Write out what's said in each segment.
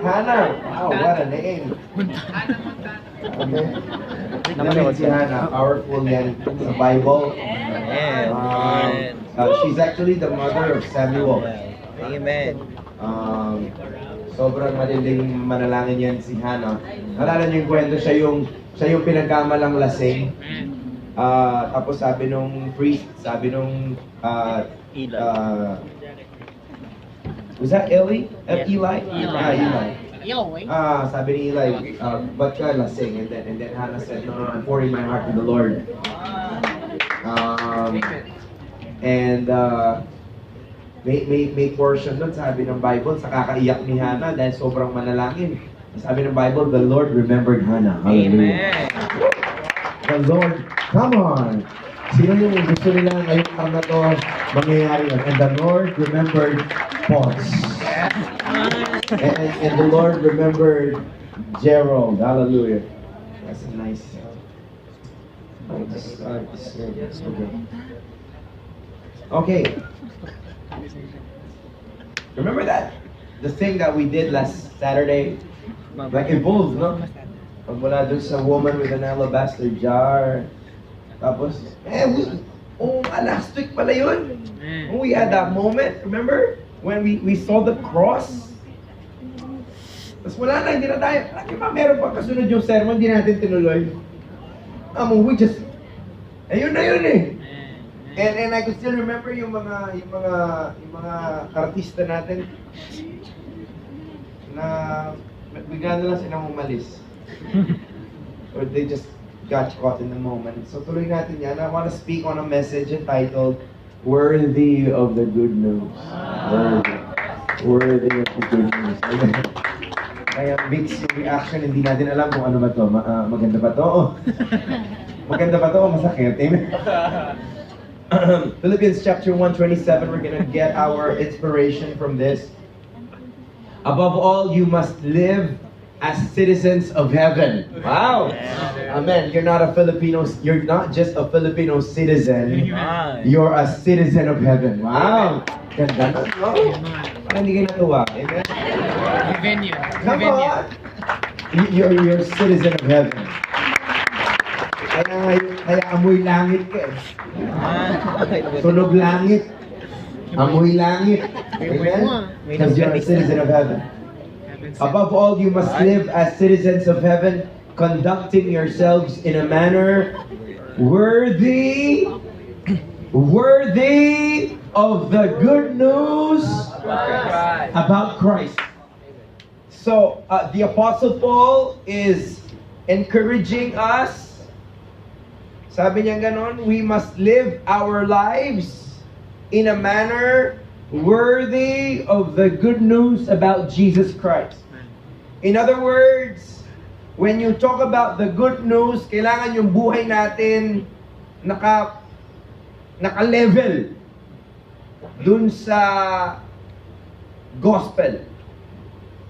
Hannah. Wow, what a name. Okay. Naman si Hannah, powerful yan sa Bible. She's actually the mother of Samuel. Amen. Sobrang malileng manalangin yan si Hannah. Nalala niyo yung kwento, siya yung pinagkamalang lasing. Tapos sabi nung priest, sabi nung was that Eli? Eli? Eli. Sabi ni Eli, ba't ka lasing? And then Hannah said, no, I'm pouring my heart to the Lord. May portion doon, sabi ng Bible, sa kakaiyak ni Hannah dahil sobrang manalangin. Sabi ng Bible, the Lord remembered Hannah. Hallelujah. The Lord, come on! Sino yung gusto nila ngayong time na to mangyayari yun? And the Lord remembered Pons. And the Lord remembered Gerald. Hallelujah. That's a nice. Okay. Remember that? The thing that we did last Saturday? Like involved, no? Pagmula dun sa woman with an alabaster jar. Tapos, last week pala yun. We had that moment, remember? When we saw the cross. Tapos wala na, hindi na tayo. Lagi pa meron pa kasunod yung sermon, hindi natin tinuloy. We just, ayun na yun eh. And I could still remember yung mga artista natin na bigla na lang silang umalis. Or they just got caught in the moment. So tuloy natin yan. I want to speak on a message entitled Worthy of the Good News. Worthy of the Good News. Kaya mix yung reaction, hindi natin alam kung ano ba to. Maganda ba to? Maganda ba to o masakit? Amen? Philippians chapter 1:27, we're gonna get our inspiration from this. Above all, you must live as citizens of heaven. Wow! Amen. You're not just a Filipino citizen. You're a citizen of heaven. Wow! Ganda na, no? Parang hindi kayo natuwa. Amen? Come on! You're a citizen of heaven. Kaya amoy langit ka eh. Tunog langit. Amoy langit. Amen? Because you're a citizen of heaven. Above all, you must live as citizens of heaven, conducting yourselves in a manner worthy of the good news about Christ. So, the Apostle Paul is encouraging us. Sabi niya ganon, we must live our lives in a manner worthy of the good news about Jesus Christ. In other words, when you talk about the good news, kailangan yung buhay natin naka-level dun sa gospel.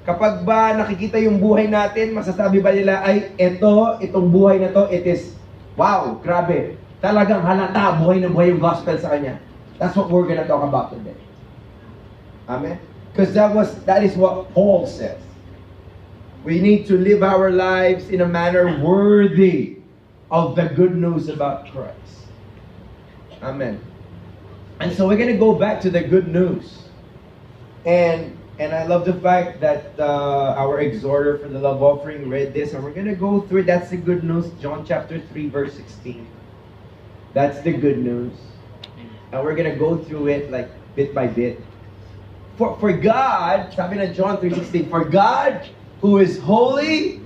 Kapag ba nakikita yung buhay natin, masasabi ba nila, ay, itong buhay na to, it is, wow, grabe. Talagang halata, buhay na buhay yung gospel sa kanya. That's what we're gonna talk about today. Amen? Because that is what Paul says. We need to live our lives in a manner worthy of the good news about Christ. Amen. And so we're gonna go back to the good news. And I love the fact that our exhorter for the love offering read this, and we're gonna go through it. That's the good news. John chapter 3, verse 16. That's the good news. And we're gonna go through it like bit by bit. For God, sabi na John 3:16, for God who is holy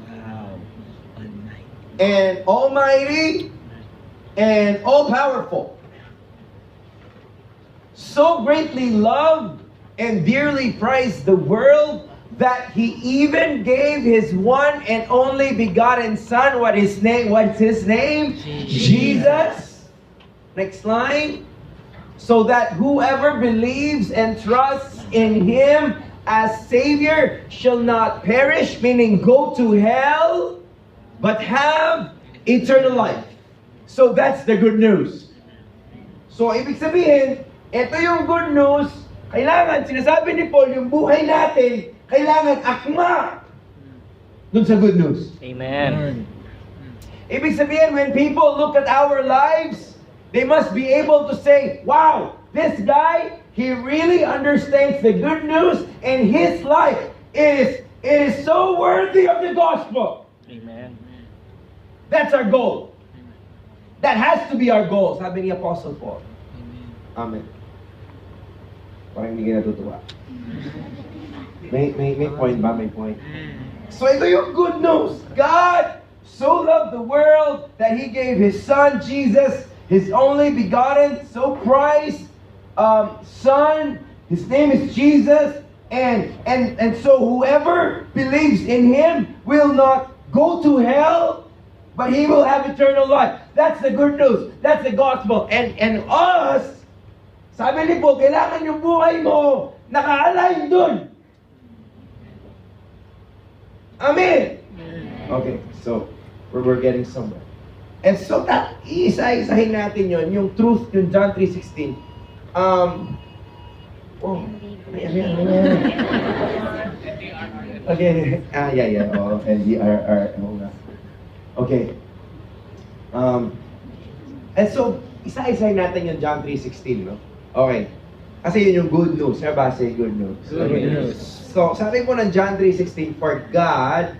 and almighty and all-powerful, so greatly loved and dearly prized the world that He even gave His one and only begotten Son. What's His name? Jesus. Next line. So that whoever believes and trusts in Him as Savior shall not perish, meaning go to hell, but have eternal life. So that's the good news. So ibig sabihin, ito yung good news. Kailangan, sinasabi ni Paul, yung buhay natin, kailangan akma dun sa good news. Amen. Ibig sabihin, when people look at our lives, they must be able to say, wow, this guy, he really understands the good news, and his life is so worthy of the gospel. Amen. That's our goal. That has to be our goal, sabi ni Apostle Paul. Amen. Parang hindi ka natutuwa. May point ba? May point. So ito yung good news. God so loved the world that He gave His Son, Jesus, His only begotten, so prized Son. His name is Jesus. And so whoever believes in Him will not go to hell, but he will have eternal life. That's the good news. That's the gospel. And us, sabi ni Paul, kailangan yung buhay mo naka-align dun. Amen. Okay, so we're getting somewhere. And so that isa-isahin natin yon, yung truth, yung John 3:16. Okay. Yeah. Oh, NDRR. Okay. And so, isa-isahin natin yung John 3:16, no? Okay. Kasi yun yung good news. Base good news. Good news. So, sabi po ng John 3:16, For God,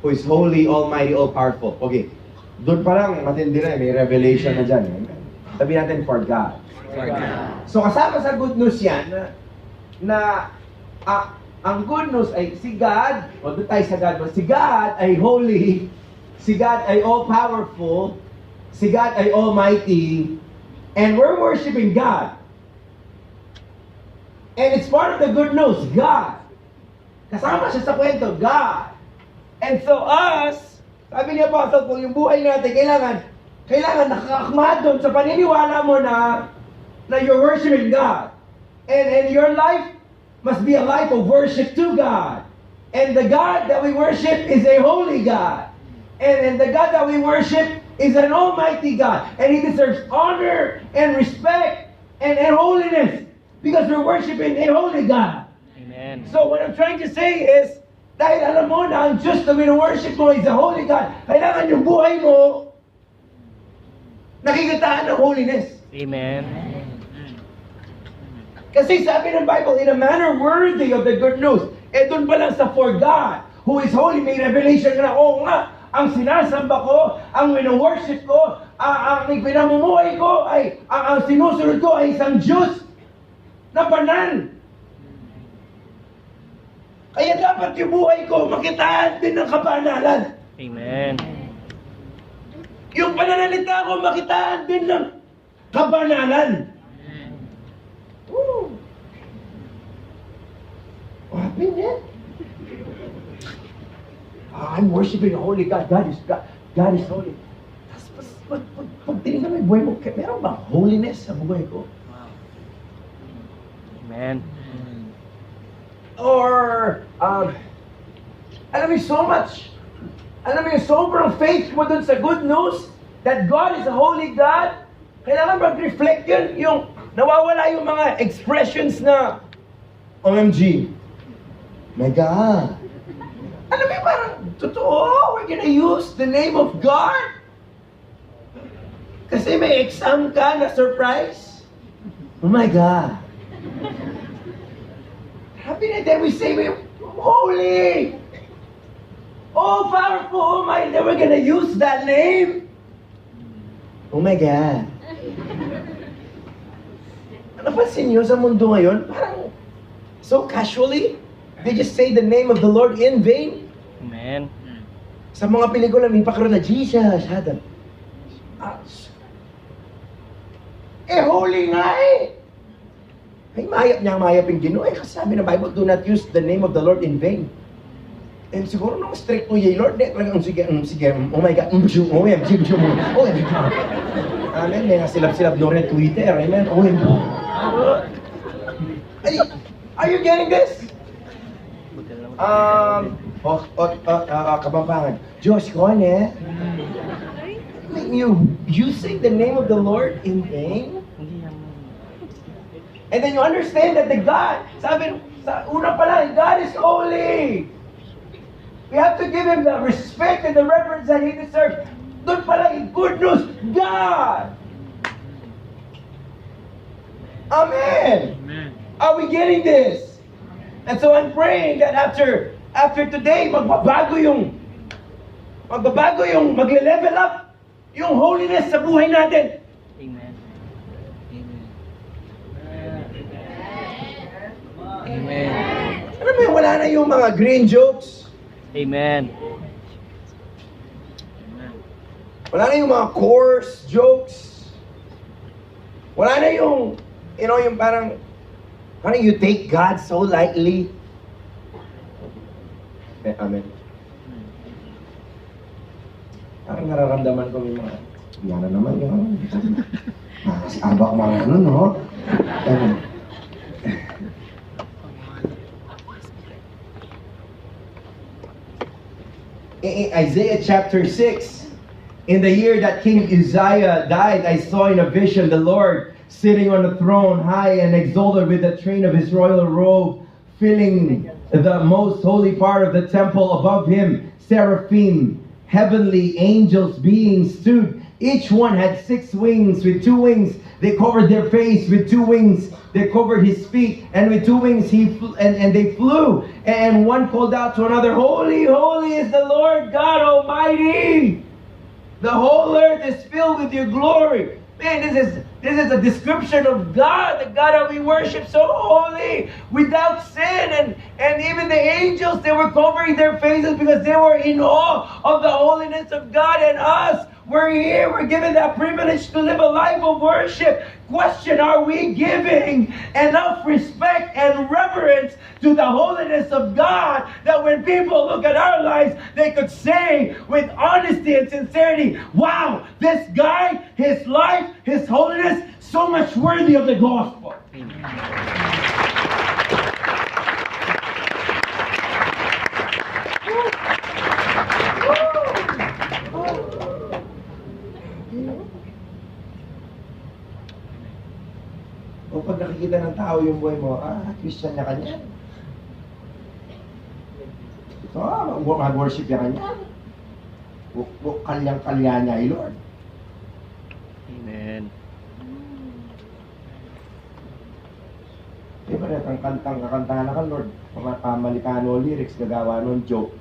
who is holy, almighty, all-powerful. Okay. Doon parang matindi na, may revelation na dyan. Sabi natin, for God. For God. So, kasama sa good news yan, ang good news ay si God, o doon tayo sa God, si God ay holy, si God ay all-powerful, si God ay almighty, and we're worshiping God. And it's part of the good news, God. Kasama siya sa kwento, God. And so us, sabi ni Apostle Paul, yung buhay natin, kailangan nakakakma doon sa paniniwala mo na you're worshiping God. And your life must be a life of worship to God. And the God that we worship is a holy God. And the God that we worship is an almighty God. And He deserves honor and respect and holiness because we're worshiping a holy God. Amen. So what I'm trying to say is, dahil alam mo na ang Diyos na worship mo is a holy God, kailangan yung buhay mo nakikitaan ng holiness. Amen. Kasi sabi ng Bible, in a manner worthy of the good news. Eh doon pa lang sa for God, who is holy, may revelation na, nga, ang sinasamba ko, ang wino-worship ko, ang pinamumuhay ko, ang sinusunod ko ay isang Diyos na banal. Kaya dapat yung buhay ko makitaan din ng kabanalan. Amen. Yung pananalita ko makitaan din ng kabanalan. Woo! What happened then? I'm worshiping a holy God. God is holy. Tapos pag tinignan mo yung buhay mo, meron ba holiness sa buhay ko? Amen. Or, alam mo so much. Alam mo yung sobrang faith mo dun sa good news that God is a holy God. Kailangan mag-reflect yun, yung nawawala yung mga expressions na OMG. My God. Alam mo parang, totoo, we're gonna use the name of God? Kasi may exam ka na surprise? Oh my God. Happy na then we say, we're holy! Oh, powerful, oh my, then we're gonna use that name? Oh my God. Napansin niyo sa mundo ngayon, parang so casually, they just say the name of the Lord in vain. Amen. Sa mga pelikula, may pakaro na, Jesus, Adam. Holy nga eh. Ay, mayap yung Ginoo. Kasi sabi ng Bible, do not use the name of the Lord in vain. And siguro nung strict mo yung Lord, talagang sige, oh my God, Amen, may nasilap-silap doon rin Twitter, amen, Are you getting this? Kapampangan. Diyos ko, you say the name of the Lord in vain? And then you understand that the God, sabi, sa una pa lang, God is holy. We have to give Him the respect and the reverence that He deserves. Doon pa lang, good news, God. Amen. Amen. Are we getting this? And so I'm praying that after today, magbabago yung, magle-level up yung holiness sa buhay natin. Amen. Amen. Alam mo yun, wala na yung mga green jokes. Amen. Wala na yung mga coarse jokes. Wala na yung, yung parang you take God so lightly. Amen. Parang nararamdaman ko yung mga, yan na naman yung, nakasabak mga ano, no? Isaiah chapter 6, in the year that King Uzziah died, I saw in a vision the Lord sitting on a throne high and exalted with the train of his royal robe, filling the most holy part of the temple. Above him, seraphim, heavenly angels, beings stood. Each one had 6 wings. With 2 wings they covered their face, with 2 wings they covered his feet, and with 2 wings and they flew. And one called out to another, Holy, holy is the Lord God Almighty. The whole earth is filled with your glory. Man, this is a description of God, the God that we worship, so holy, without sin. And even the angels, they were covering their faces because they were in awe of the holiness of God. And us, we're here, we're given that privilege to live a life of worship. Question, are we giving enough respect and reverence to the holiness of God that when people look at our lives, they could say with honesty and sincerity, wow, this guy, his life, his holiness, so much worthy of the gospel. O pag nakikita ng tao yung buhay mo, Christian na kanya. So, mag-worship niya kanya. Kalyang-kalya niya, Lord. Amen. Diba rin, ang kakantahan na ka, Lord, pamalikano lyrics, gagawa nun, joke.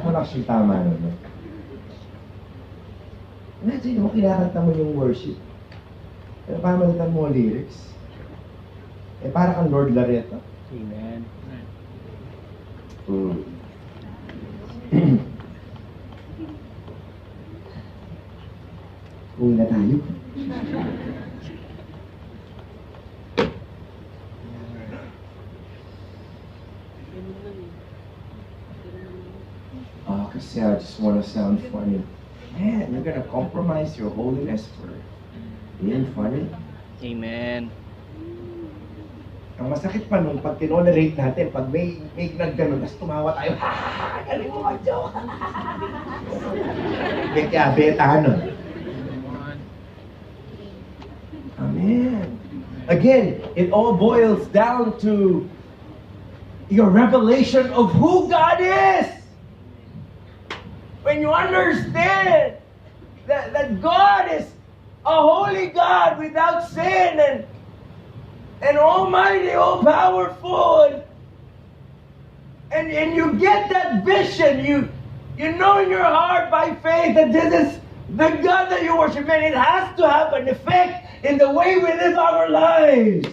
Wala siyang tama nun, no? Imagine mo, kinakanta mo yung worship. Pero pamalitan mo lyrics. Para kang Lord Lareto. Amen. Uwi na tayo. Kasi I just want to sound funny. Man, you're gonna compromise your holiness for being funny? Amen. Ang masakit pa nung pag tinolerate natin, pag may nagganon, tapos tumawa tayo, galing mo mag-joke. Kaya beta nun. Amen. Again, it all boils down to your revelation of who God is. When you understand that God is a holy God without sin and almighty, all powerful, and you get that vision, you know in your heart by faith that this is the God that you worship, and it has to have an effect in the way we live our lives.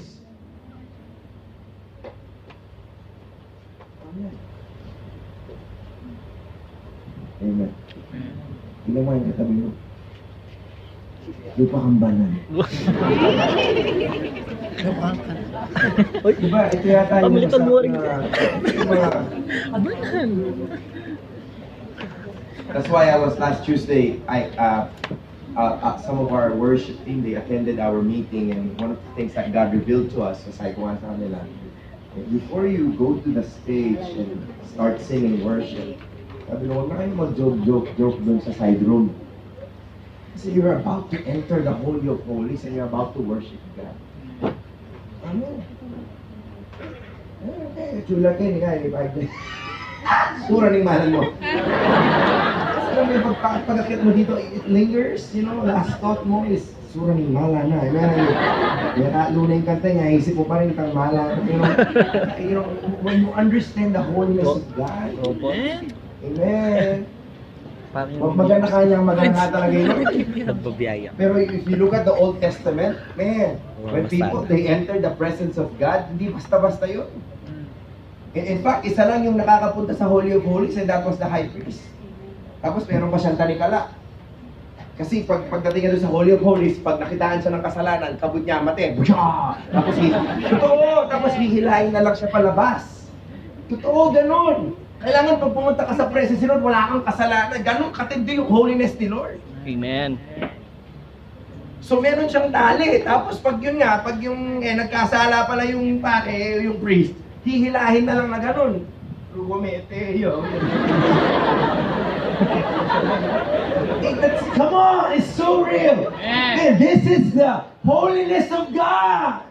Amen. Tingnan mo yung katabi mo. Lupa kang banan. Diba, ito yata yung Pamilitan mo rin. That's why I was last Tuesday, some of our worship team, they attended our meeting, and one of the things that God revealed to us, sabi ko nga sa kanila, before you go to the stage and start singing worship, sabi ko, huwag na kayo mag-joke dun sa side room. Kasi you're about to enter the Holy of Holies and you're about to worship God. Ano? Okay, chula kayo, hindi kayo, sura ng malan mo. Alam mo yung pagkakit mo dito, it lingers, you know, last thought mo is, sura ng mala na. May luna yung kanta niya, isip mo pa rin kang mala. You know, when you understand the holiness of God, amen. Maganda kanyang maganda talaga yun. Pero if you look at the Old Testament, man, when people, they enter the presence of God, hindi basta-basta yun. In fact, isa lang yung nakakapunta sa Holy of Holies, and that was the high priest. Tapos meron pa siyang tanikala. Kasi pagdating niya doon sa Holy of Holies, pag nakitaan siya ng kasalanan, kabut niya mati. Tapos hihilahin na lang siya palabas. Totoo, ganun. Kailangan pag pumunta ka sa presence ni Lord, wala kang kasalanan. Ganun katindi yung holiness ni Lord. Amen. So meron siyang tali. Tapos pag yun nga, pag yung nagkasala pala yung pare, yung priest, hihilahin na lang na ganun. Rumete, yo. Come on, it's so real. And this is the holiness of God.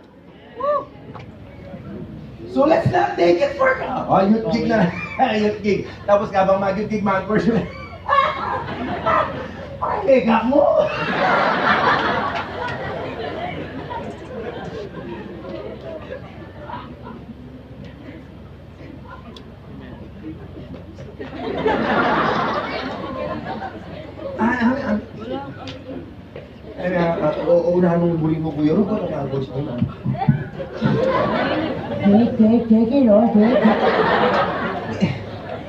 So let's not take it for God. Oh, Youthgig na. Youthgig. Tapos habang mag-Youthgig, mag-worship. Ay, eka mo. Unahan mong buli mo, Kuya Rob, ano ang gusto mo? Take it, Lord,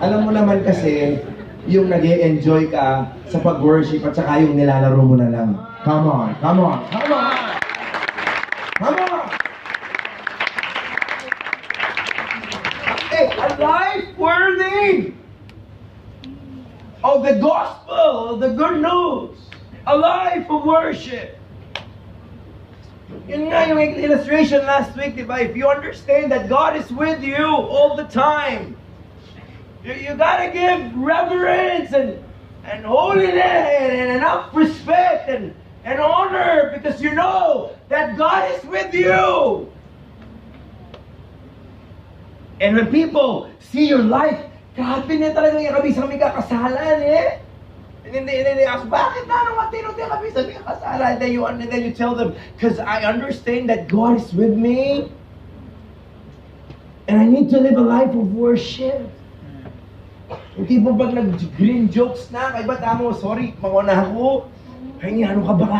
Alam mo naman kasi, yung nag-e-enjoy ka sa pag-worship at saka yung nilalaro mo na lang. Come on, come on, come on! Come on! Hey, a life worthy of the gospel, of the good news. A life of worship. Yun nga yung illustration last week, diba? If you understand that God is with you all the time, you gotta give reverence and holiness and enough respect and honor because you know that God is with you. And when people see your life, grabe na talaga yung kabisang may kakasalan eh. And then they ask, bakit na nung matino din kami sabi ka kasala? And then you tell them, because I understand that God is with me. And I need to live a life of worship. Hindi mo bang nag-green jokes na? Kaya ba tamo, sorry, manguna ako. Kaya ano ka ba ka?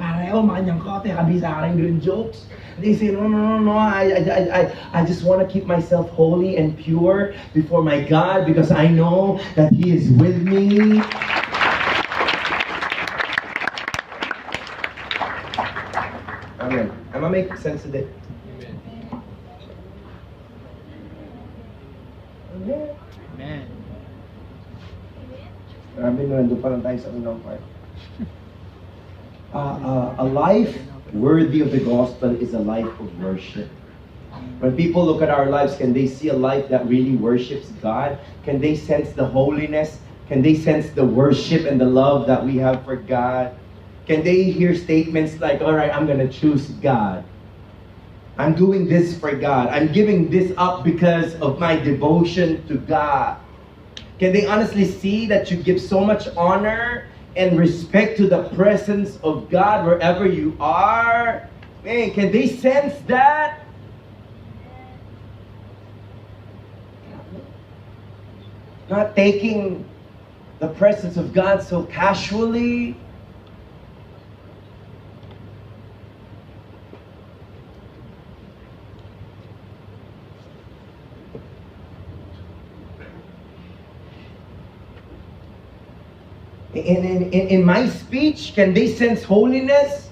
Pareho, makanyang kote, kabisa ka rin green jokes. They say, no, I just want to keep myself holy and pure before my God because I know that He is with me. Amen. Am I making sense of it? Amen. Amen. Grabe na, nandun pa lang tayo sa unang part. A life worthy of the gospel is a life of worship. When people look at our lives, can they see a life that really worships God? Can they sense the holiness? Can they sense the worship and the love that we have for God? Can they hear statements like, all right, I'm going to choose God. I'm doing this for God. I'm giving this up because of my devotion to God. Can they honestly see that you give so much honor and respect to the presence of God wherever you are? Man, can they sense that? Not taking the presence of God so casually. In my speech, can they sense holiness?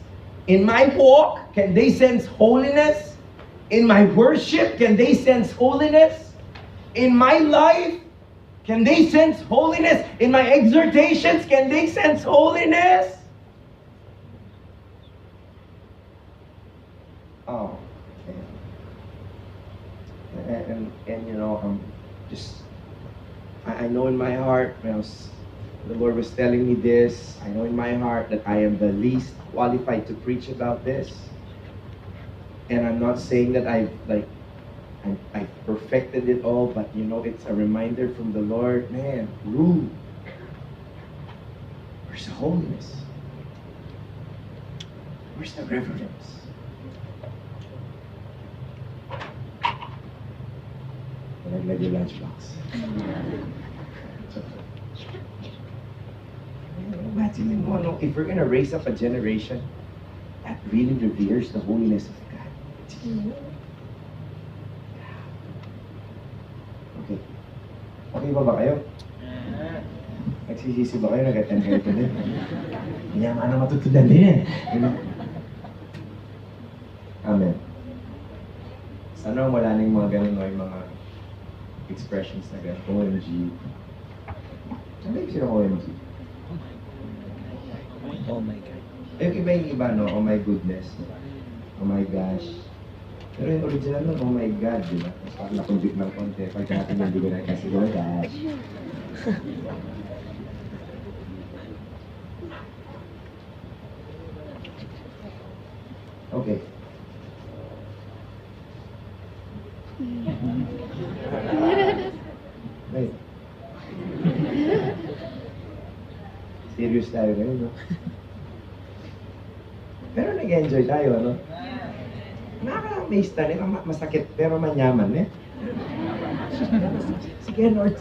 In my walk, can they sense holiness? In my worship, can they sense holiness? In my life, can they sense holiness? In my exhortations, can they sense holiness? Oh, and you know, just I know in my heart, the Lord was telling me this. I know in my heart that I am the least qualified to preach about this, and I'm not saying that I perfected it all, but you know, it's a reminder from the Lord, man, rule. Where's the holiness? Where's the reverence? Naglag yung lunchbox. Imagine mo, no, if we're gonna raise up a generation that really reveres the holiness of God. Okay. Okay ba kayo? Nagsisisi ba kayo? Nag-attend kayo today? Hindi naman matutunan din. Amen. Sana wala na yung mga ganun, no, yung mga expressions na ganun. OMG. Ano yung sino OMG? Oh my God. Yung iba, no? Oh my goodness. Oh my gosh. Pero yung original nun, oh my God, di ba? Mas parang nakundik ng konti. Pagka natin yung bigo na kasi, oh my gosh. Okay. Wait. Serious tayo ngayon, no? Pero nag-enjoy tayo, ano? Nakaka-amaze tayo, masakit pero manyaman, eh. Sige, Lord,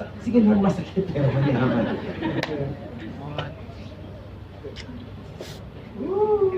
masakit pero manyaman. Woo!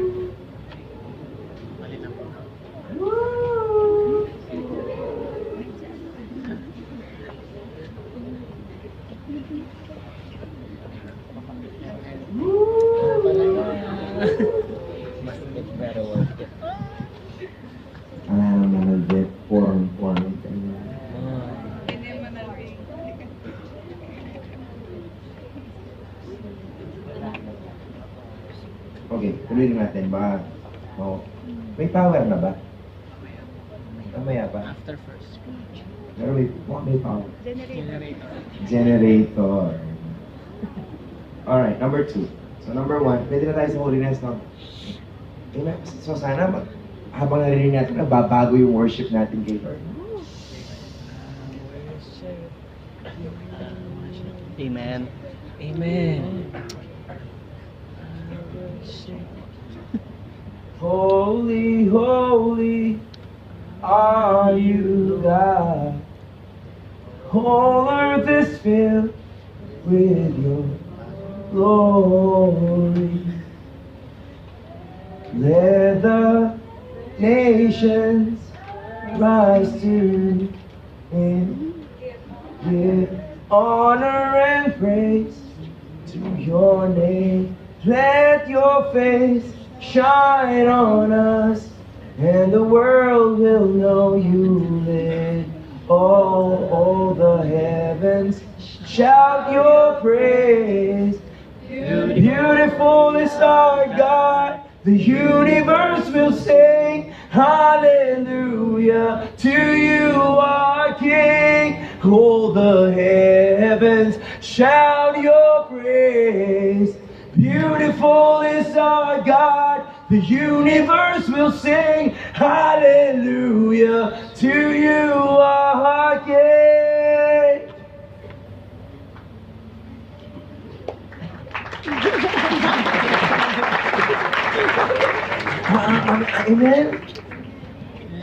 Okay, tuloy natin ba? Oh. May power na ba? Mamaya pa. After first. Pero may power. Generator. Alright, number 2. So number 1, pwede na tayo sa holiness, no? So sana, habang narinig natin, nababago yung worship natin kay Lord. Amen. Amen. Holy, holy are you, God. Whole earth is filled with your glory. Let the nations rise to Him. Give honor and praise to your name. Let your face shine on us, and the world will know you live. All the heavens shout your praise. Beautiful is our God. The universe will sing hallelujah to you, our King. All the heavens shout your praise. Beautiful is our God. The universe will sing hallelujah to you, our King. Amen.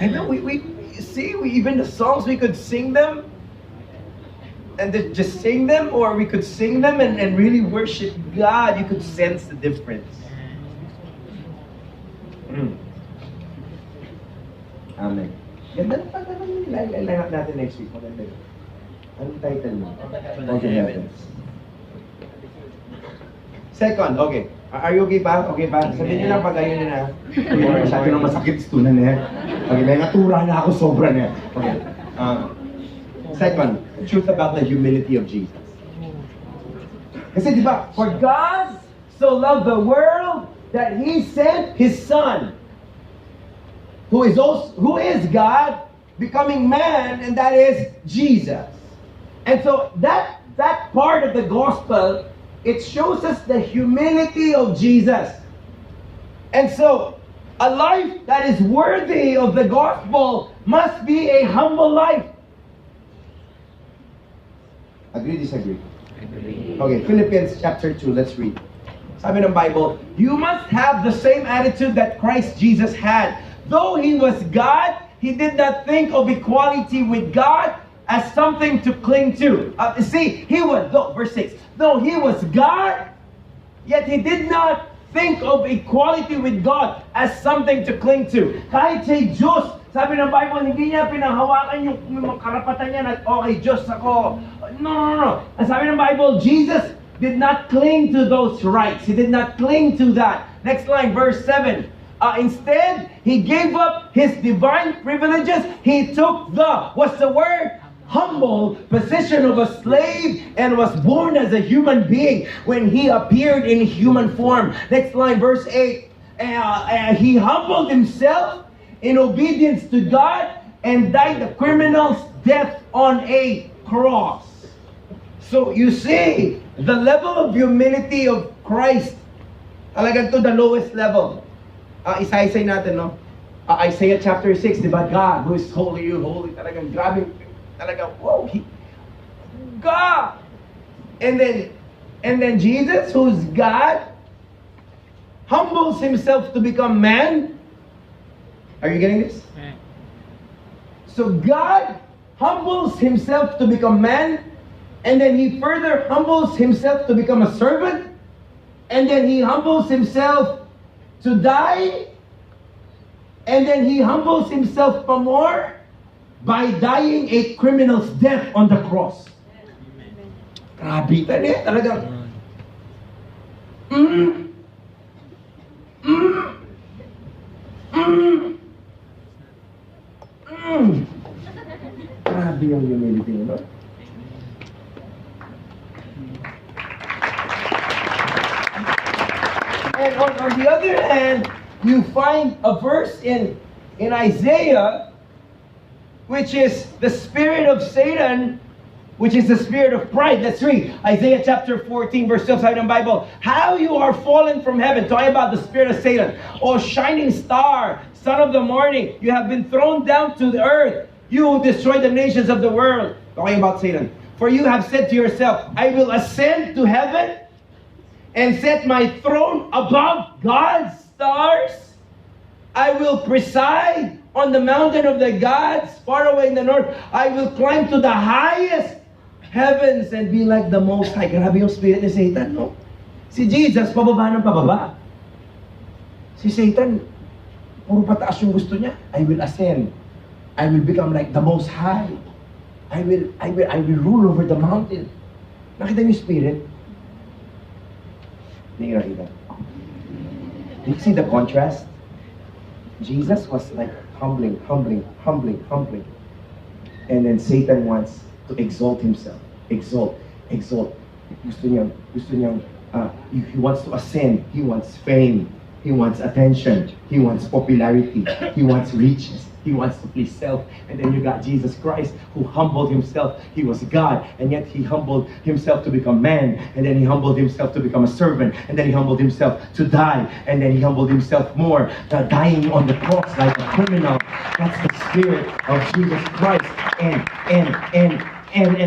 Amen. We see, even the songs, we could sing them and just sing them, or we could sing them and really worship God. You could sense the difference. Amen. Ganda na pag line-up natin next week. Maganda yun. Anong title mo? Okay, heavens. Second, okay. Are you okay ba? Okay ba? Sabihin nyo lang pag ayun na. Masyado nang masakit stunan eh. Okay, may natura na ako sobra na. Okay. Second, truth about the humility of Jesus. Kasi di ba, for God so loved the world that He sent His Son. who is God, becoming man, and that is Jesus. And so that part of the gospel, it shows us the humility of Jesus. And so, a life that is worthy of the gospel must be a humble life. Agree, disagree? Agree. Okay, Philippians chapter 2, let's read. Sabi ng Bible, you must have the same attitude that Christ Jesus had. Though he was God, he did not think of equality with God as something to cling to. Verse 6, though he was God, yet he did not think of equality with God as something to cling to. Kahit siya Diyos, sabi ng Bible, hindi niya pinahawakan yung karapatan niya na, okay, Diyos ako. No. Ang sabi ng Bible, Jesus did not cling to those rights. He did not cling to that. Next line, verse 7. Instead, he gave up his divine privileges. He took what's the word? Humble position of a slave and was born as a human being when he appeared in human form. Next line, verse 8. He humbled himself in obedience to God and died a criminal's death on a cross. So you see, the level of humility of Christ, talagang to the lowest level. Isa-isay natin, no? Isaiah chapter 6, di ba? God, who is holy, you holy. Talagang grabe, talagang, whoa, God! And then Jesus, who's God, humbles himself to become man. Are you getting this? So God humbles himself to become man, and then he further humbles himself to become a servant, and then he humbles himself to die, and then he humbles himself for more by dying a criminal's death on the cross. Grabe talagang. Grabe yung humility mo, no? And on the other hand, you find a verse in Isaiah, which is the spirit of Satan, which is the spirit of pride. Let's read Isaiah chapter 14, verse 12, side of the Bible. How you are fallen from heaven, talking about the spirit of Satan. O shining star, son of the morning, you have been thrown down to the earth. You who destroy the nations of the world. Talking about Satan. For you have said to yourself, I will ascend to heaven and set my throne above God's stars. I will preside on the mountain of the gods far away in the north. I will climb to the highest heavens and be like the Most High. Grabe yung spirit ni Satan, no? Si Jesus, pababa ng pababa. Si Satan, puro pataas yung gusto niya. I will ascend. I will become like the Most High. I will rule over the mountain. Nakita niyo yung spirit? Hindi nakita. Do you see the contrast? Jesus was like humbling. And then Satan wants to exalt himself. Exalt. Gusto niyang, he wants to ascend. He wants fame. He wants attention. He wants popularity. He wants riches. He wants to please self. And then you got Jesus Christ, who humbled himself. He was God, and yet he humbled himself to become man. And then he humbled himself to become a servant. And then he humbled himself to die. And then he humbled himself more, dying on the cross like a criminal. That's the spirit of Jesus Christ. And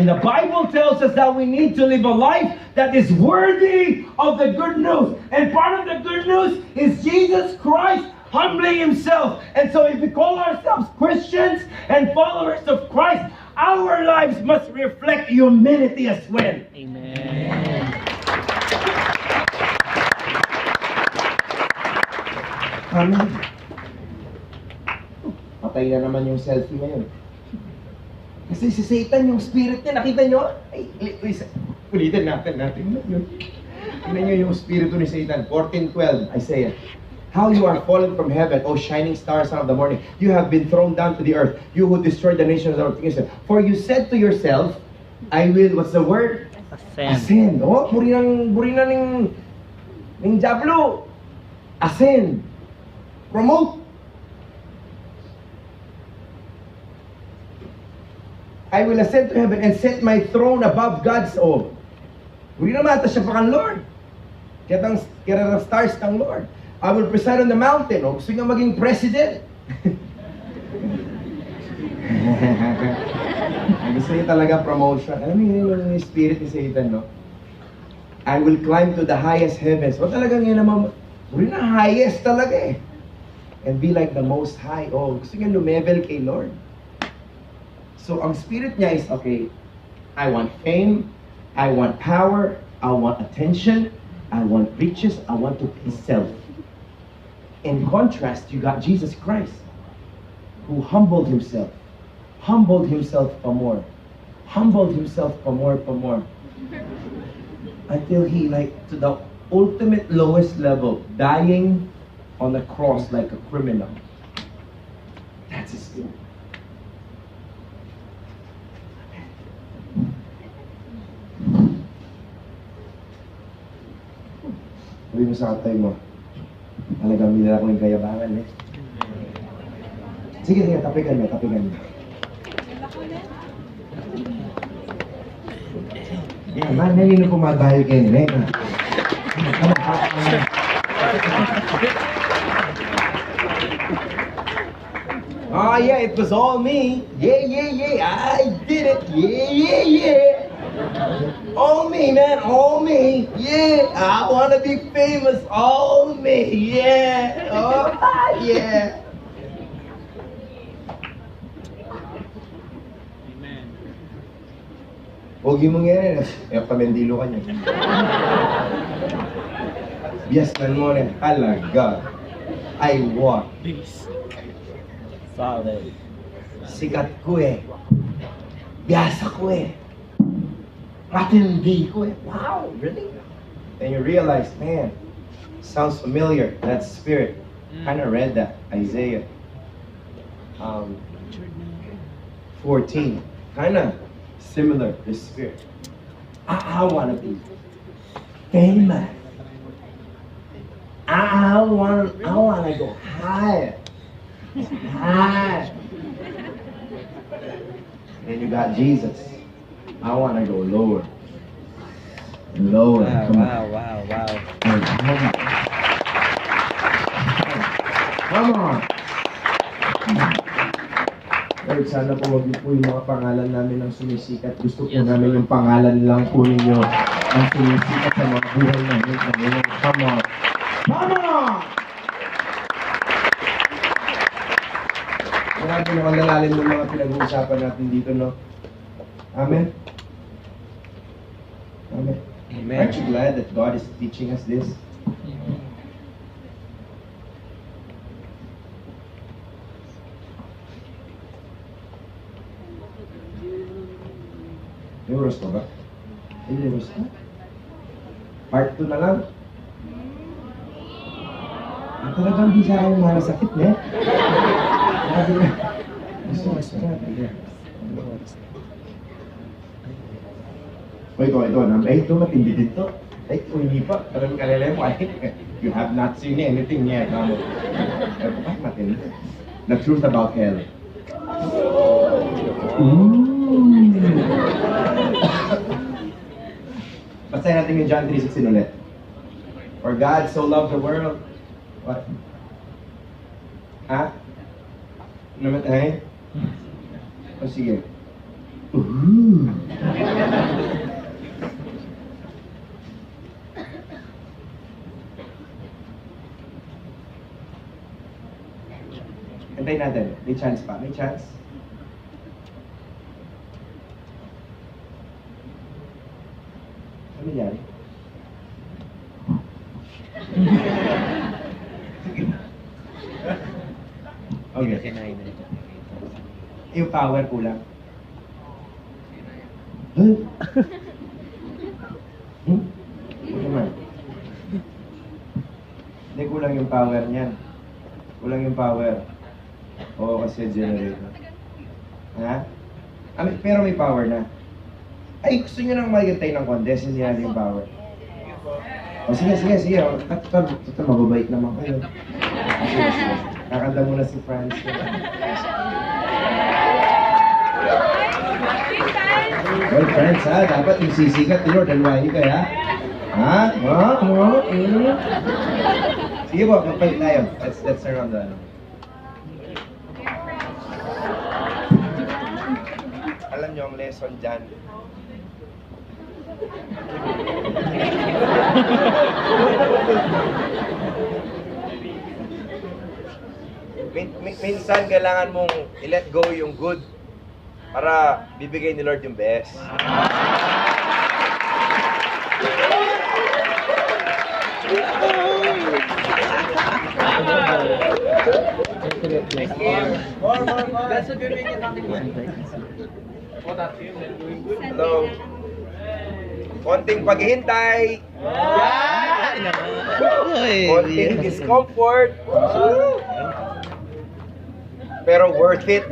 the Bible tells us that we need to live a life that is worthy of the good news. And part of the good news is Jesus Christ humbling himself. And so if we call ourselves Christians and followers of Christ, our lives must reflect humility as well. Amen. Amen. Patay na naman yung selfie ngayon. Kasi si Satan, yung spirit niya, nakita nyo? Ulitin natin yun. Tingnan nyo yung spirito ni Satan. 14:12, Isaiah. How you are fallen from heaven, O shining star, son of the morning. You have been thrown down to the earth, you who destroyed the nations of the earth. For you said to yourself, I will, what's the word? Ascend. Oh, buri na ng Diablo. Ascend. Promote. I will ascend to heaven and set my throne above God's own. Hindi naman ito siya pa kang Lord. Kaya stars kang Lord. I will preside on the mountain. O gusto niya maging president. Gusto niya talaga promotion. Alam mo yung spirit ni Satan, no? I will climb to the highest heavens. O talagang yun naman, uri na highest talaga eh. And be like the most high. Oh, gusto niya lumevel kay Lord. So, ang spirit niya is, okay, I want fame, I want power, I want attention, I want riches, I want to please self. In contrast, you got Jesus Christ, who humbled himself for more, until he, like, to the ultimate lowest level, dying on the cross like a criminal. That's his spirit. Sabi mo sa katay mo, talagang minala ko yung kayabangan eh. Sige, tapikan mo. Yeah, man, hindi na kumabahal kayo nila eh. Oh yeah, it was all me. Yeah, I did it. Yeah. All me, man, all me. Yeah, I want to be famous. All me. Yeah. Oh, yeah. Huwag yung mangyari. Pamendilo ka niya. Yes, man mo rin. Talaga. I want. Solid. Sikat ko eh. Biyasa ko eh. Matindi ko eh. Wow, really? Then you realize, man, sounds familiar. That spirit. Kind of read that. Isaiah 14. Kind of similar, this spirit. I want to be famous. I want to go higher. High. Then you got Jesus. I want to go lower. Lower. Wow. Come on. Lord, sana po wag niyo po yung mga pangalan namin ang sumisikat. Gusto po namin yung pangalan lang po ninyo ang sumisikat sa mga buhay namin. Come on. Come on! Grabe naman nalalim ng mga pinag-uusapan natin dito, no? Amen? Amen. Aren't you glad that God is teaching us this? May oras pa ba? May oras pa? Part 2 na lang. Talagang di siya yung mga sakit, ne? Sabi na. Gusto natin. Ito, ito matindi dito. Ay, kung hindi pa, parang kalala mo, you have not seen anything yet. Ay, matindi. The truth about hell. Basahin natin yung John 3:16 ulit. For God so loved the world. What? Ha? Namatay? O sige. Antayin natin. May chance pa. May chance? Ano nangyari? Okay. Yung power kulang. Ano naman? Hindi, kulang yung power niyan. Kulang yung power. Oo, kasi generator. Ha? Pero may power na. Ay, gusto nyo nang magantay ng contest, hindi natin yung power. O sige. Ito, mababait naman kayo. Sige. Kakanta muna si Franz. Well, friends, ha? Dapat yung sisikat ni Lord, alwahi ka, ha? Ha? Sige po, magpalit tayo. Let's turn on the... Alam nyo ang lesson dyan. Minsan kailangan mong i-let go yung good para bibigay ni Lord yung best. That's a good thing you're talking about. So, konting paghihintay, konting discomfort, pero worth it.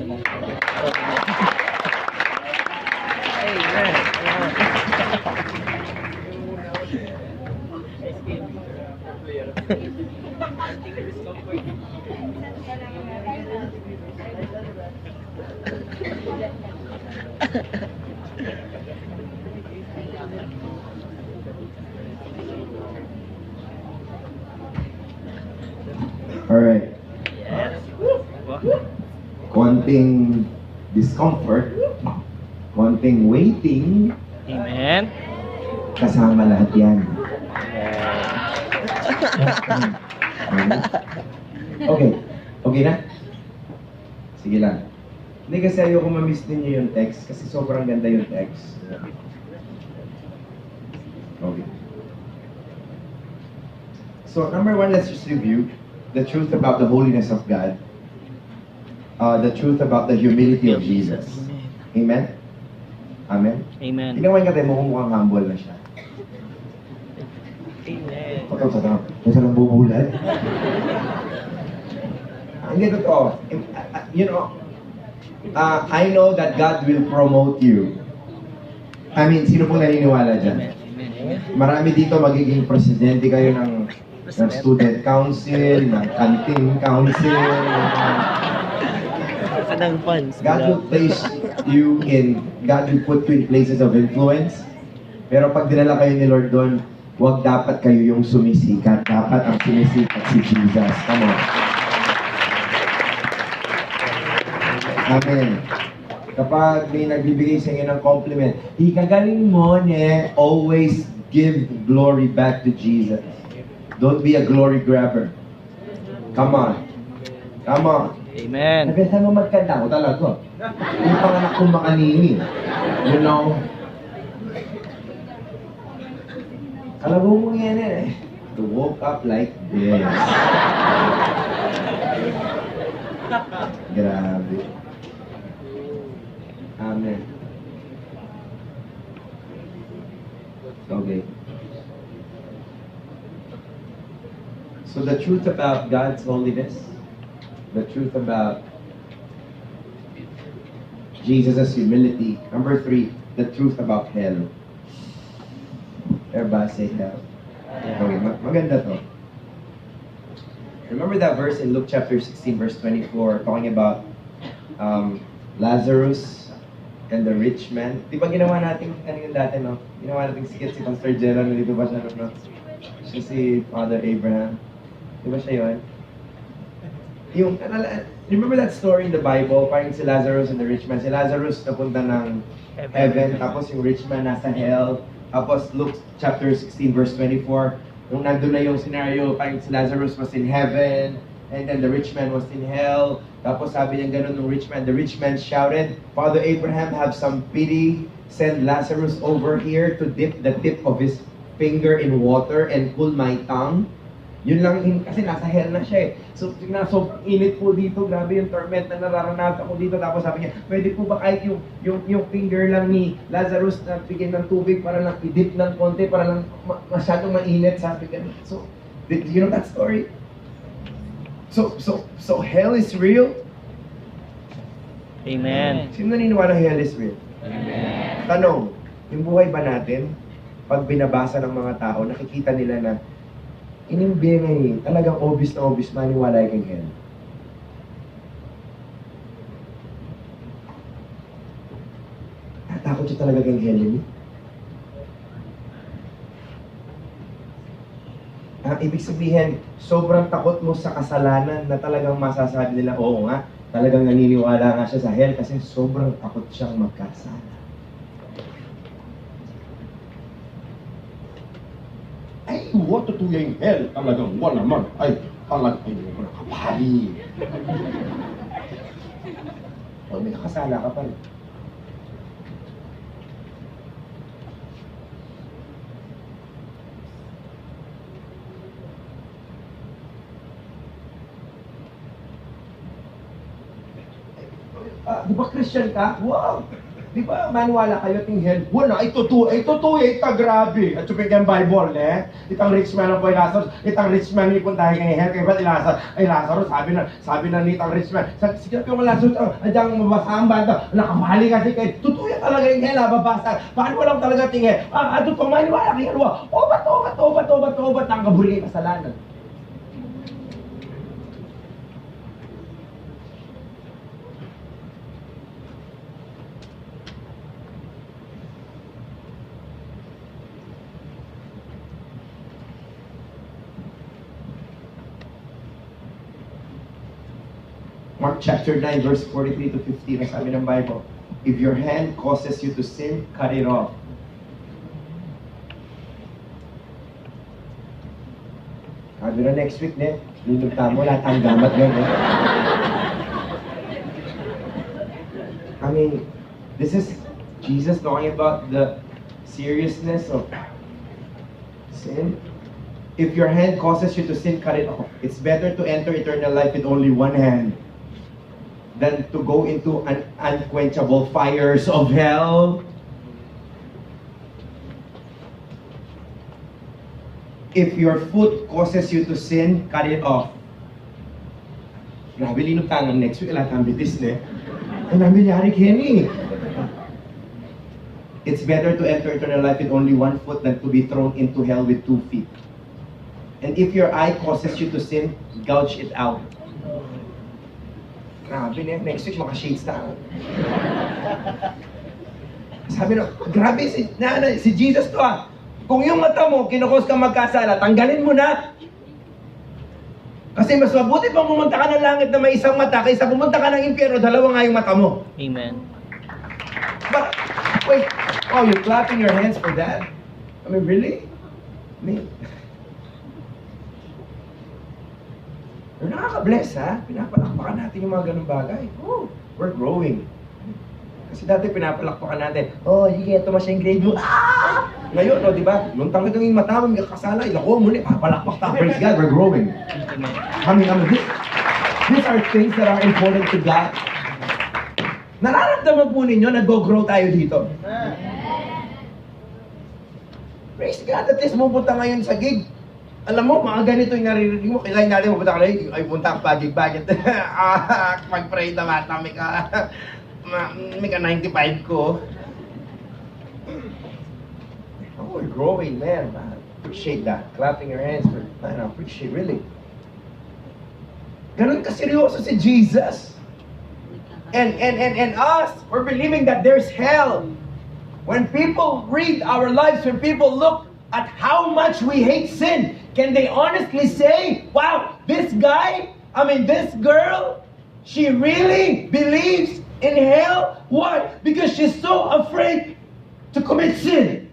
Alright. Konting discomfort, konting waiting, Amen. kasama lahat yan. Okay. Okay na? Sige lang. Hindi kasi ayoko ma-miss ninyo yung text kasi sobrang ganda yung text. Okay. So, number one, let's just review the truth about the holiness of God. The truth about the humility of Jesus. Amen? Amen? Amen. Tingnan ka tayo, mukhang humble na siya. Amen. Pagkaw sa tanong, nasa lang bubulan? Hindi totoo. You know, I know that God will promote you. I mean, sino pong naniniwala dyan? Marami dito magiging presidente kayo ng student council, ng canteen council. Kadang funds. God will place you in, God will put you in places of influence. Pero pag dinala kayo ni Lord doon, huwag dapat kayo yung sumisikat. Dapat ang sumisikat si Jesus. Come on. Amen. Kapag may nagbibigay sa inyo ng compliment, ikagaling mo, ne, always give glory back to Jesus. Don't be a glory grabber. Come on. Come on. Amen. Nagkasa mo magkanda ko talaga. Yung panganak kong makanini. You know? Kalabaw mo yan eh. To woke up like this. Grabe. Amen. Okay. So the truth about God's holiness, the truth about Jesus' humility. Number 3, the truth about hell. Everybody say hell. Okay, maganda to. Remember that verse in Luke chapter 16, verse 24, talking about Lazarus and the rich man. Di ba ginawa natin kanina dati, no? Ginawa natin si Pastor Gerald, dito ba siya, no? Siya si Father Abraham. Di ba siya yun? Yung, remember that story in the Bible, parang si Lazarus and the rich man. Si Lazarus napunta ng heaven, tapos yung rich man nasa hell. Tapos Luke chapter 16, verse 24, nung nandun na yung scenario, parang si Lazarus was in heaven, and then the rich man was in hell. Tapos sabi niya ganun ng rich man. The rich man shouted, Father Abraham, have some pity. Send Lazarus over here to dip the tip of his finger in water and cool my tongue. Yun lang, kasi nasa hell na siya eh. So init po dito, grabe yung torment na nararanasan ko dito. Tapos sabi niya, pwede po ba kahit yung finger lang ni Lazarus na bigyan ng tubig para lang i-dip ng konti, para lang masyadong mainit, sabi ganun. So, you know that story? So hell is real? Amen. Sino naniniwala hell is real? Amen. Tanong, yung buhay ba natin, pag binabasa ng mga tao, nakikita nila na inimbengay, talagang obvious na obvious maniwala kay hell. Takot siya talaga kay Helen. Ibig sabihin, sobrang takot mo sa kasalanan na talagang masasabi nila, oo nga, talagang naniniwala nga siya sa hell kasi sobrang takot siyang magkasala. Ay, what to do yung hell? Talagang wala naman. Ay, talagang wala kapali. O, may nakasala ka pa rin. Di ba Christian ka? Wow! Di ba maniwala kayo ting hell? Wala, ito grabe. At supin kayong Bible, Itang rich man ang boy Lazarus, itang rich man ni puntahin kay hell, kaya ba't Lazarus, sabi na nitang rich man, sige yung Lazarus, adyang mabasaan ba ito? Nakamali kasi kayo, totoo yan talaga yung hell, babasa. Paano walang talaga ting hell? Totoo, maniwala kayo, obat, ang kabuli kayo kasalanan. Mark chapter 9, verse 43 to 50, ang sabi ng Bible, if your hand causes you to sin, cut it off. Sabi na next week, linugta mo, lahat ang gamat gano'n. I mean, this is Jesus talking about the seriousness of sin. If your hand causes you to sin, cut it off. It's better to enter eternal life with only one hand than to go into an unquenchable fires of hell. If your foot causes you to sin, cut it off. Grabe, linugtangan next week, lahat ang bitis, Ang nangyari, Kenny. It's better to enter eternal life with only one foot than to be thrown into hell with 2 feet. And if your eye causes you to sin, gouge it out. Grabe, next week maka-shades na. Sabi na, grabe si Jesus to Kung yung mata mo, kinukos ka magkasala, tanggalin mo na. Kasi mas mabuti pang pumunta ka ng langit na may isang mata kaysa pumunta ka ng impyerno, dalawa nga yung mata mo. Amen. But, wait, you're clapping your hands for that? I mean, really? I mean, you're nakaka-bless, Pinapalakpakan natin yung mga ganung bagay. Oh, we're growing. Kasi dati pinapalakpakan natin, sige, ito masya yung grade mo. Ngayon, di ba? Nung tanggit yung mata mo, may kasala, ilako mo papalakpak ta. Praise God, we're growing. I mean, these are things that are important to God. Nararamdaman po ninyo, nag-grow tayo dito. Praise God, at least pupunta ngayon sa gig. Alam mo, mga ganito yung naririnig mo, kailangan natin mapunta ka na ay punta ka bagit-bagit. Mag-pray na mata, may ka 95 ko. Oh, we're growing, man. Appreciate that. Clapping your hands for, man, I appreciate, really. Ganun kaseryoso si Jesus. And us, we're believing that there's hell. When people read our lives, when people look at how much we hate sin, can they honestly say, wow, this girl, she really believes in hell? Why? Because she's so afraid to commit sin.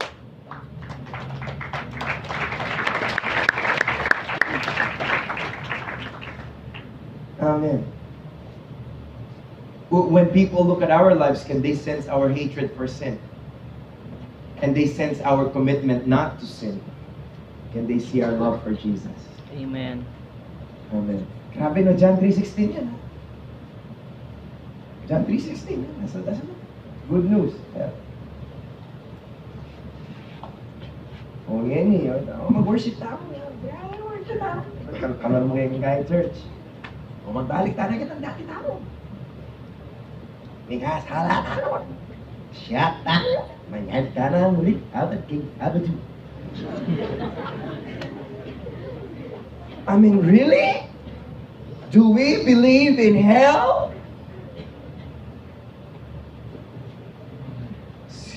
Amen. When people look at our lives, can they sense our hatred for sin? Can they sense our commitment not to sin? Can they see our love for Jesus? Amen. Amen. Grabe no, John 3:16 yan. John 3:16 yan. That's good news. Yeah. Yan mag-worship tayo. Worship tayo. Kalan mo ngayon kahit church. Magbalik tayo ng dati tayo. May kasala tayo. Siya tayo. Manyan ka na muli. Abad king, abad you. I mean, really? Do we believe in hell?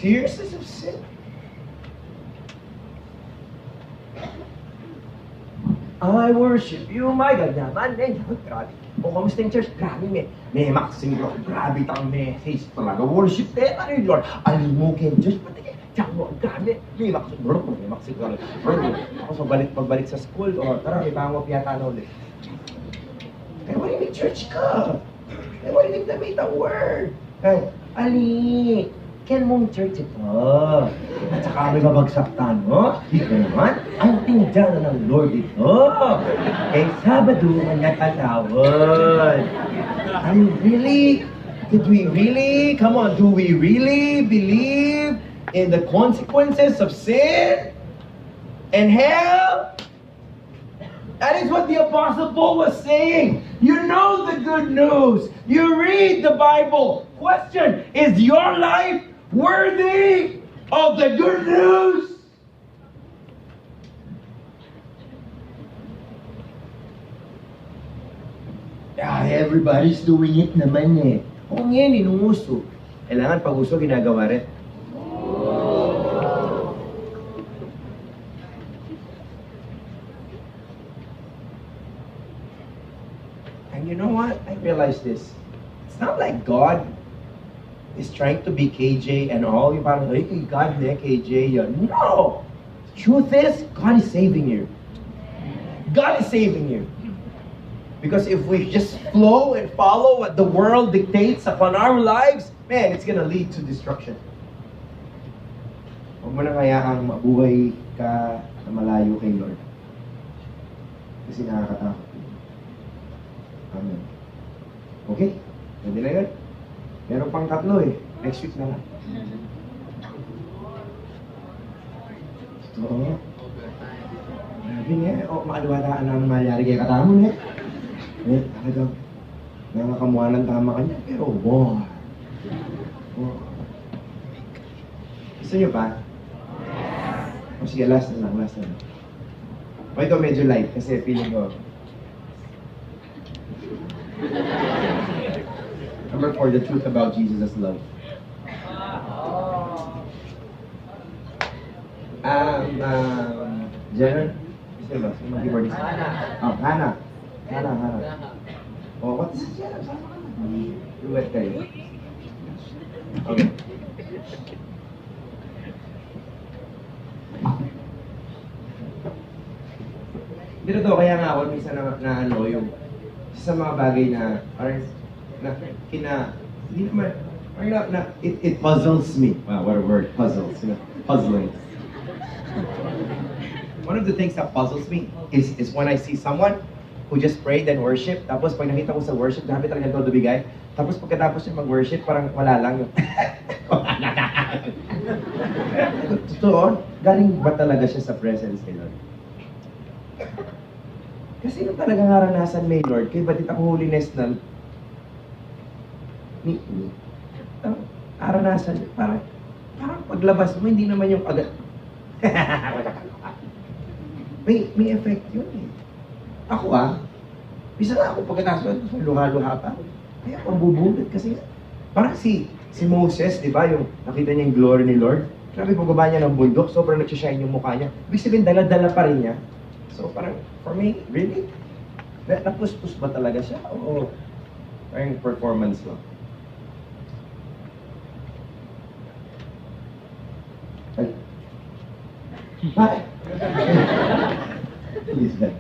seriousness of sin. I worship you, my God naman. Grabe. O, kamusta yung church? Grabe, may maxim ko. Grabe itang message talaga. Worship tayo. Ano yung Lord? Alimukin Diyos. Pati kayo. Tiyak mo, grabe. May maxim. May maxim ko. Ako so pagbalik sa school. O, tara, may bangop yata na ulit. Kaya marinig church ka. Kaya marinig na may the word. Kaya, Ali, ken mong church ito. At saka may babagsakan mo. Di ka naman, ang tinadyan ng Lord ito. Kaya Sabado, kanya tatawad. Are you really? Did we really? Come on, do we really believe in the consequences of sin and hell? That is what the Apostle Paul was saying. You know the good news. You read the Bible. Question, is your life worthy of the good news? Everybody's doing it naman eh. Kung yan, inuuso. Kailangan pag uso, ginagawa rin. And you know what? I realized this. It's not like God is trying to be KJ and all. Yung parang, ay, God na KJ yan. No! Truth is, God is saving you. God is saving you. Because if we just flow and follow what the world dictates upon our lives, man, it's gonna lead to destruction. Huwag mo nang hayaang mabuhay ka na malayo kay Lord. Kasi nakakatakot. Amen. Okay? Pwede na yun. Meron pang 3 eh. Next week na lang. Oo. Grabe nga. O, makaluwataan na nangyari kay katamon eh. Talagang nakakamuha ng tama kanya. Pero, wow. Gusto nyo pa? O sige, last na lang. O ito medyo light kasi feeling ko. Number 4, the truth about Jesus' love. Jenner? Sino ba? Sino mag-keyboardist? Oh, Hannah. Oh, what's this? Duet kayo. Okay. Dito to, kaya nga ako minsan na ano yung sa mga bagay na parang hindi naman parang it puzzles me. Wow, what a word, puzzles, puzzling. One of the things that puzzles me is when I see someone who just prayed and worship, tapos pag nakita ko sa worship, grabe talaga todo bigay, tapos pagkatapos niya mag-worship, parang wala lang yung totoo, galing ba talaga siya sa presence ni Lord? Kasi nung talagang naranasan may Lord, kaya ba't ako holiness na naranasan, parang paglabas mo, hindi naman yung agad. may effect yun eh. Ako bisa na ako pagkatapos, luha-luha pa. Kaya ako bubulot kasi parang si Moses, di ba, yung nakita niya yung glory ni Lord, grabe pagbaba niya ng bundok, sobrang nagsishine yung mukha niya. Ibig sabihin, dala-dala pa rin niya. So parang, for me, really? Napus-pus ba talaga siya? Oo. Parang performance lang. Ay. Bakit? Please, Ben.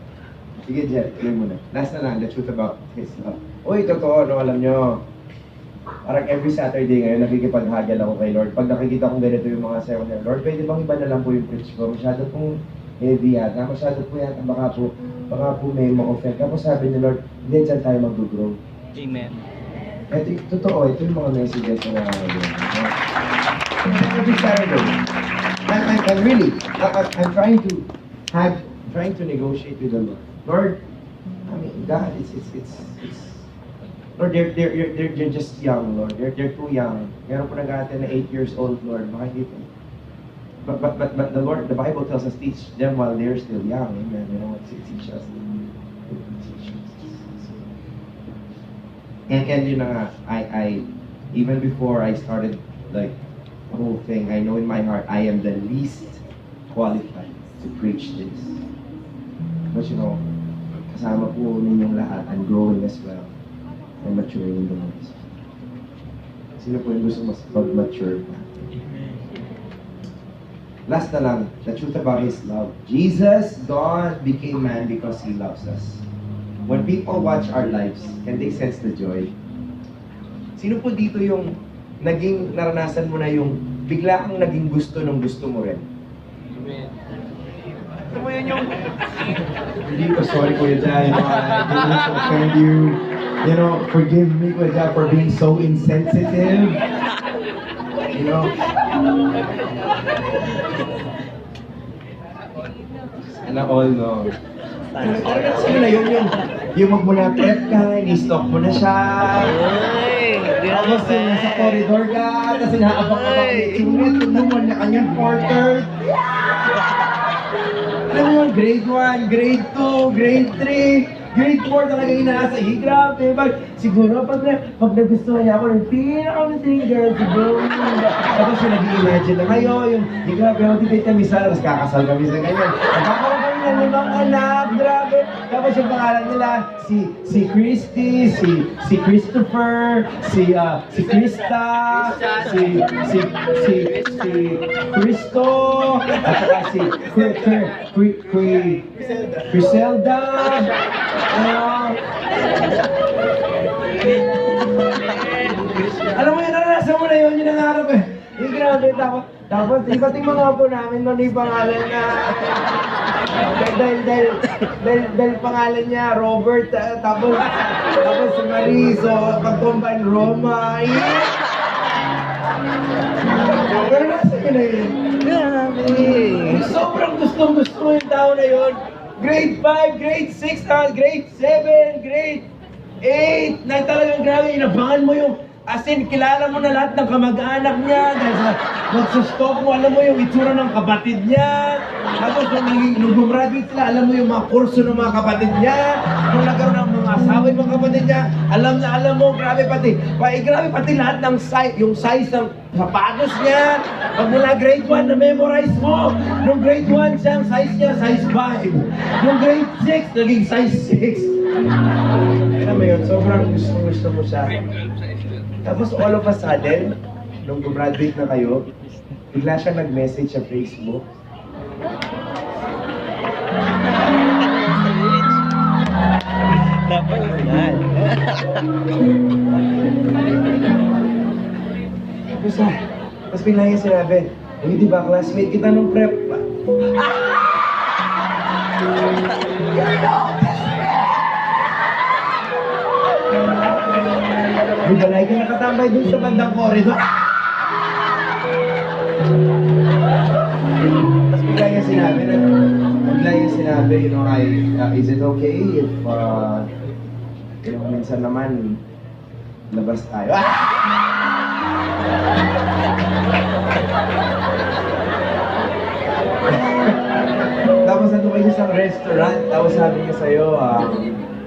Sige, Jet, tuloy mo na. Last na lang, the truth about his love. Uy, totoo, no, alam nyo. Parang every Saturday ngayon, nakikipaghagal ako kay Lord. Pag nakikita kong ganito yung mga sermon niya, Lord, pwede bang iba na lang po yung preach ko? Masyado pong heavy yata. Masyado po yata, baka po may ma-offend. Tapos sabi ni Lord, hindi, dyan tayo mag-grow. Amen. Ito, totoo, ito yung mga messages na nakakagawin. Every Saturday. I'm trying to negotiate with the Lord. Lord, I mean, God, it's Lord, they're just young, Lord. They're too young. Meron po nag-aaten na 8 years old, Lord. Baka hindi po. But the Lord, the Bible tells us, teach them while they're still young. Amen. You know, teach us. And you know, I even before I started like the whole thing. I know in my heart I am the least qualified to preach this. But you know, kasama po ninyong lahat, I'm growing as well. I'm maturing in the most. Sino po yung gusto mas pag-mature pa? Last na lang, the truth about His love. Jesus, God, became man because He loves us. When people watch our lives, can they sense the joy? Sino po dito yung naging naranasan mo na yung bigla kang naging gusto ng gusto mo rin? Alam mo yun yung... Hindi ko, sorry Kuya Jai, I didn't offend you. You know, forgive me Kuya Jai for being so insensitive. You know? And all no. Sino na yun yung magmula prep ka, ni-stalk mo na siya. Tapos yung nasa corridor ka, tapos inaabang-abang ni Ingat, tumuman na kanyang quarter. Alam mo yun, grade 1, grade 2, grade 3, grade 4 talaga inaasa. Grabe, siguro pag nagustuhan niya ako ng pinaka-missing girl, siguro. Tapos yung nag-i-imagine na kayo, yung grabe ako dito kami sana, tapos kakasal kami sa ganyan. Nagkakaroon kami ng limang anak, grabe. Tapos yung pangalan nila, si Christy, si Christopher, si Krista, si Cristo, at saka si Criselda. Alam mo yun, naranasan mo na yun, yung nangarap eh. Yung grabe, tapos ibating mga po namin nun yung pangalan na dahil pangalan niya Robert, tapos si Marie, so pag-combine Roma. Naranasan mo na yun. Sobrang gustong-gusto mo yung tao na yun. Grade 5, grade 6, grade 7, grade 8, na talagang grabe, inabangan mo yung, as in, kilala mo na lahat ng kamag-anak niya, dahil sa magsustalk mo, alam mo yung itsura ng kapatid niya, tapos nung gumraduate sila, alam mo yung mga kurso ng mga kapatid niya, nung nagkaroon ng mga asawa yung mga kapatid niya, alam mo, grabe pati lahat ng size, yung size ng sapatos niya, pag mula grade 1, na-memorize mo, nung grade 1 siya, ang size niya, size 5, nung grade 6, naging size 6. Alam mo yun, sobrang gusto mo siya. Tapos all of a sudden, nung gumraduate na kayo, bigla siya nag-message sa Facebook. Dapat yan. Tapos bigla niya sinabi, di ba classmate kita nung prep? Di ba lagi ka nakatambay dun sa bandang corridor? Tapos bigla niya sinabi, you know, is it okay if, you know, minsan naman, labas tayo? Tapos nandun kayo sa restaurant, tapos sabi niya sa'yo,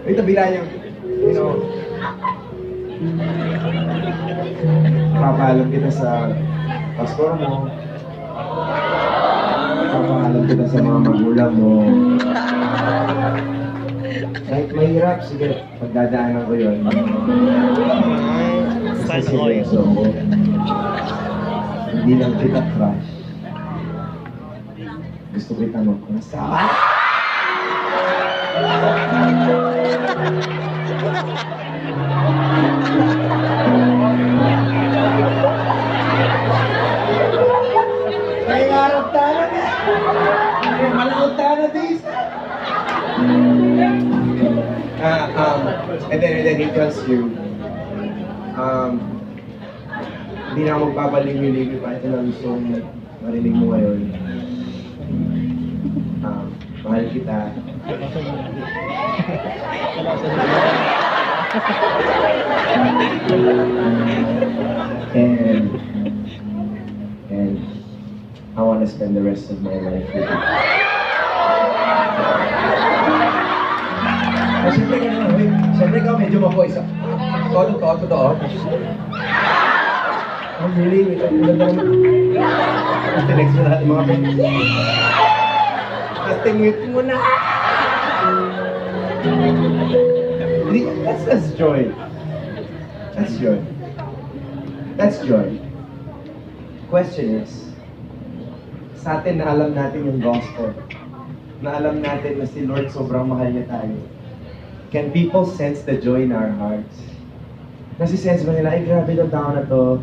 ito bigla niya, you know, papaalam kita sa pastor mo, papaalam kita sa mga magulang mo. Kahit mahirap, sige, pagdadaanan ko yun. Kasi seryoso ko. Hindi lang kita crush. Gusto kita magkonsama. May harap tayo na. May malaot tayo na this. And then he tells you, hindi na ako magpapaliw-liw pa. Ito na gustong marinig mo ngayon. Mahal kita. And I want to spend the rest of my life with you. Siyempre ka medyo mapoy sa totoo. Oh, really? Text mo natin mga friends. Tapos tingwit mo na. That's joy. That's joy. That's joy. Question is, sa atin na alam natin yung gospel, na alam natin na si Lord sobrang mahal niya tayo, can people sense the joy in our hearts? Nasi-sense ba nila, ay grabe itong tao na to,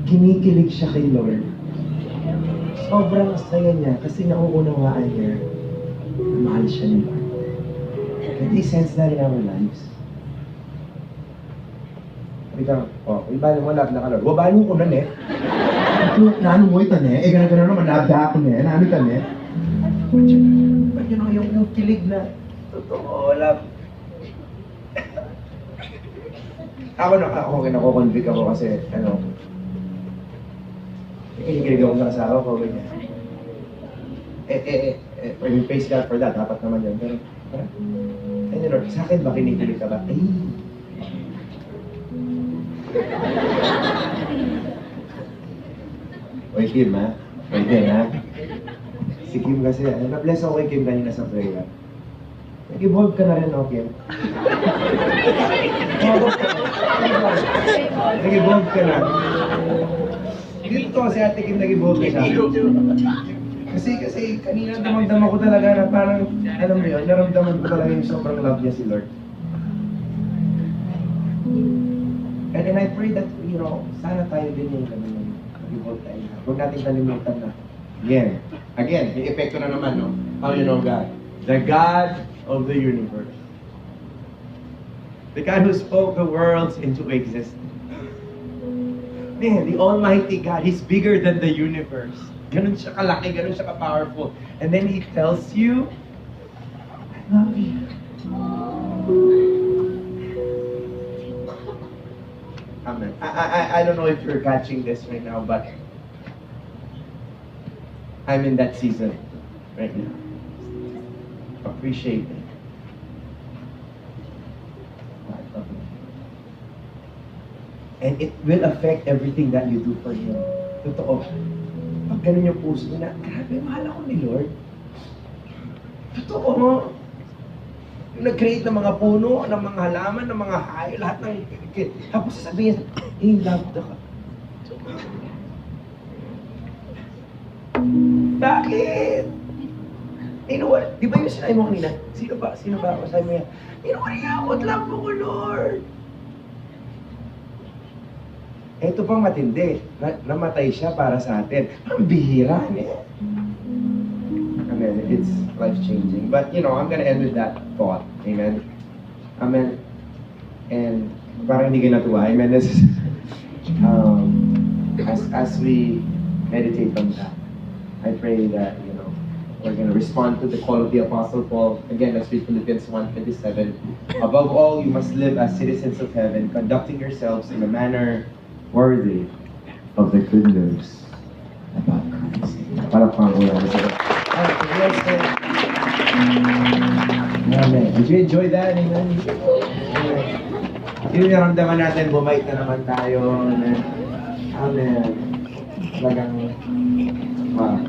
kinikilig siya kay Lord. Sobrang saya niya kasi nauunawaan niya na mahal siya ni Lord. Can they sense that in our lives? Sabi ka, ibalik mo lab na ka Lord. Wabali mo na ne. Naano mo ito ne? Gana-gana naman nabda ako ne. Naano ito ne? But you know, yung kilig na totoo, love. Ako kinako-convict ako kasi, kinikilig ako sa asawa ko, ganyan. We praise God for that, dapat naman yun. Pero, Lord, sa akin ba kinikilig ka ba? Ay! Oy, Kim, ha? Pwede, ha? Si Kim kasi, na-bless ako kay Kim kanina sa prayer. Nag-evolve ka na rin, no, Kim? Nag-evolve ka na. Dito kasi ate Kim nag-evolve ka siya. Kasi kanina damang-dama ko talaga na parang, alam mo yun, naramdaman ko talaga yung sobrang love niya si Lord. And I pray that, sana tayo din yung nag-evolve tayo. Huwag natin kalimutan na. Again, may epekto na naman, no? How you know God? The God of the universe. The God who spoke the worlds into existence. Man, the Almighty God, He's bigger than the universe. Ganun siya kalaki, ganun siya ka-powerful. And then He tells you, I love you. Amen. I don't know if you're catching this right now, but I'm in that season right now. Appreciate it. And it will affect everything that you do for Him. Totoo. Pag ganun yung puso mo na, grabe, mahal ako ni Lord. Totoo. Yung nag-create ng mga puno, ng mga halaman, ng mga hayop, lahat ng... Tapos sasabihin, love ka. Bakit? You know what? Di ba yung sinabi mo kanina? Sino ba? Sabi mo yan, what love mo ko, Lord? Ito pang matindi. Namatay siya para sa atin. Ang bihira niya. Amen. It's life-changing. But, I'm gonna end with that thought. Amen. Amen. And parang hindi ka natuwa. Amen. This is, as we meditate on that, I pray that, we're going to respond to the call of the Apostle Paul. Again, let's read Philippians 1:27. Above all, you must live as citizens of heaven, conducting yourselves in a manner worthy of the good news about Christ. Para pang ulan. Amen. Did you enjoy that? Amen. Yung naramdaman natin, bumait na naman tayo. Amen. Talagang, wow.